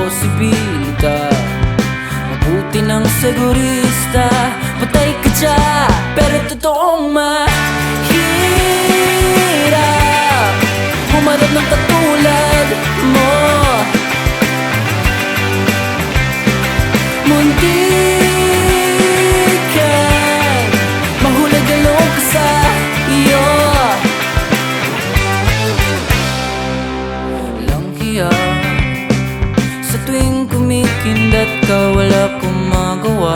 posibilidad. Mabuti ng segurista, patay ka dyan. Pero totoong mahirap humarap ng katulad mo. Muntikan mahulog ang loob ko sa iyo. Walang hiya sa tuwing kumikindat ka, wala kong magawa.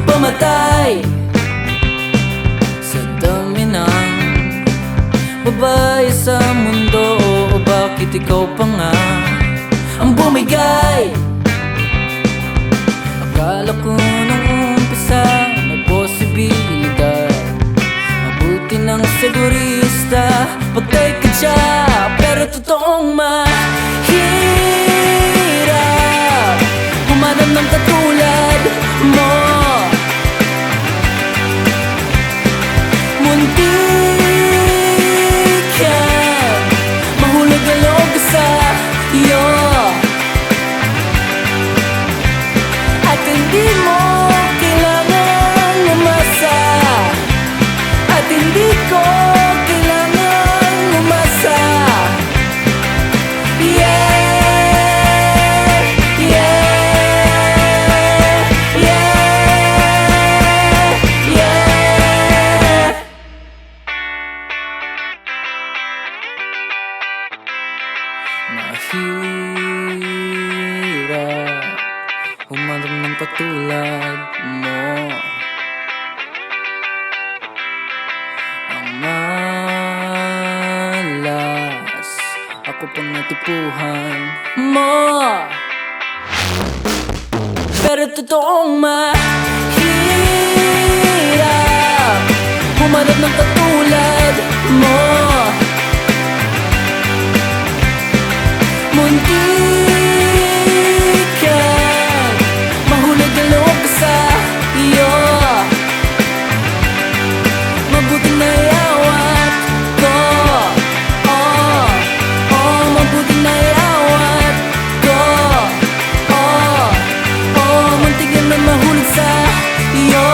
Pamatay sa dami ng babae sa mundo. O bakit ikaw pa nga ang bumigay? Akala ko nung umpisa may posibilidad. Mabuti ng segurista, patay ka dyan. Pero totoong mahirap humanap ng katulad mo. Muntikan mahulog ang loob ko sa iyo. At hindi mo kailangan umasa, at hindi ko kailangan umasa. Yeah, yeah, yeah, yeah. Mahirap humanap ng katulad mo. Ang malas ako pang natipuhan mo. Pero totoong mahirap humanap ng katulad mo. Muntikan mahulog ang loob ko sa iyo. Mabuting naiawat ko, oh, oh, mabuting naiawat ko, oh, oh, muntikan na mahulog sa iyo.